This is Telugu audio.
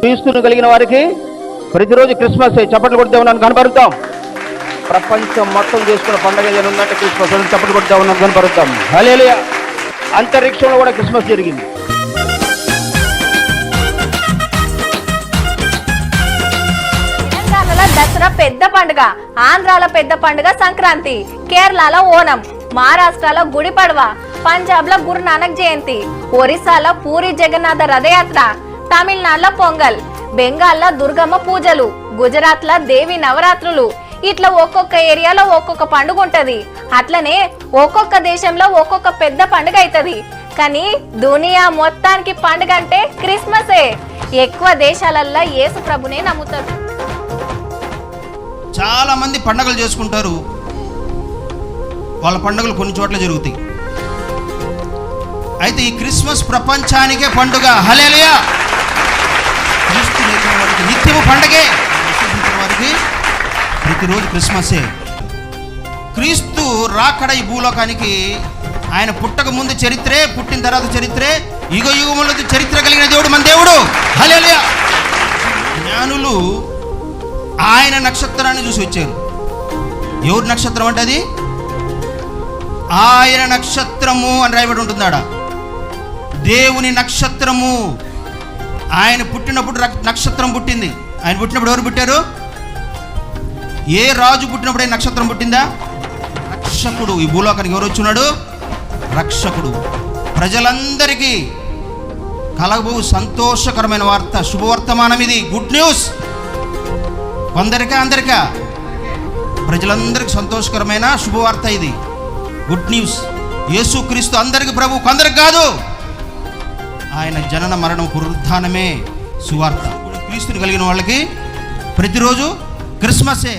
క్రీస్తును కలిగిన వారికి ప్రతిరోజు క్రిస్మస్ చప్పట్లు కొడితే ఉన్నాను కనపరుద్దాం. ప్రపంచం మొత్తం చేసుకున్న పండుగ ఏదైనా ఉందంటే క్రిస్మస్. చప్పట్లు కొడితే ఉన్నాను కనపరుద్దాం. హల్లెలూయా. అంతరిక్షంలో కూడా క్రిస్మస్ జరిగింది. దసరా పెద్ద పండుగ, ఆంధ్రాల పెద్ద పండుగ సంక్రాంతి, కేరళలో ఓనం, మహారాష్ట్రలో గుడి పడవ, పంజాబ్ లో గురు నానక్ జయంతి, ఒరిస్సాలో పూరి జగన్నాథ రథయాత్ర, తమిళనాడులో పొంగల్, బెంగాల్లో దుర్గమ్మ పూజలు, గుజరాత్ లో దేవి నవరాత్రులు. ఇట్లా ఒక్కొక్క ఏరియాలో ఒక్కొక్క పండుగ ఉంటది. అట్లనే ఒక్కొక్క దేశంలో ఒక్కొక్క పెద్ద పండుగ అవుతుంది. కానీ దునియా మొత్తానికి పండుగ అంటే క్రిస్మసే. ఎక్కువ దేశాలల్లో యేసు ప్రభునే నమ్ముతారు. చాలా మంది పండుగలు చేసుకుంటారు. వాళ్ళ పండుగలు కొన్ని చోట్ల జరుగుతాయి. అయితే ఈ క్రిస్మస్ ప్రపంచానికే పండుగ. హల్లెలూయా. క్రీస్తు లేచిన వారికి నిత్యము పండగే, వారికి ప్రతిరోజు క్రిస్మసే. క్రీస్తు రాకడ ఈ భూలోకానికి ఆయన పుట్టక ముందు చరిత్రే, పుట్టిన తర్వాత చరిత్రే, యుగ యుగముల చరిత్ర కలిగిన దేవుడు మన దేవుడు. హల్లెలూయా. జ్ఞానులు ఆయన నక్షత్రాన్ని చూసి వచ్చారు. ఎవరి నక్షత్రం అంటే అది ఆయన నక్షత్రము అని రాయబడి ఉంటుందాడ. దేవుని నక్షత్రము. ఆయన పుట్టినప్పుడు నక్షత్రం పుట్టింది. ఆయన పుట్టినప్పుడు ఎవరు పుట్టారు? ఏ రాజు పుట్టినప్పుడు నక్షత్రం పుట్టిందా? రక్షకుడు. ఈ భూలోకానికి ఎవరు వచ్చున్నాడు? రక్షకుడు. ప్రజలందరికీ కలగబో సంతోషకరమైన వార్త, శుభవర్తమానం ఇది. Good news. కొందరికా అందరికా? ప్రజలందరికీ సంతోషకరమైన శుభవార్త ఇది. Good news. యేసుక్రీస్తు అందరికి ప్రభు, కొందరికి కాదు. ఆయన జనన మరణం పునరుత్థానమే సువార్త. క్రీస్తుని కలిగిన వాళ్ళకి ప్రతిరోజు క్రిస్మసే.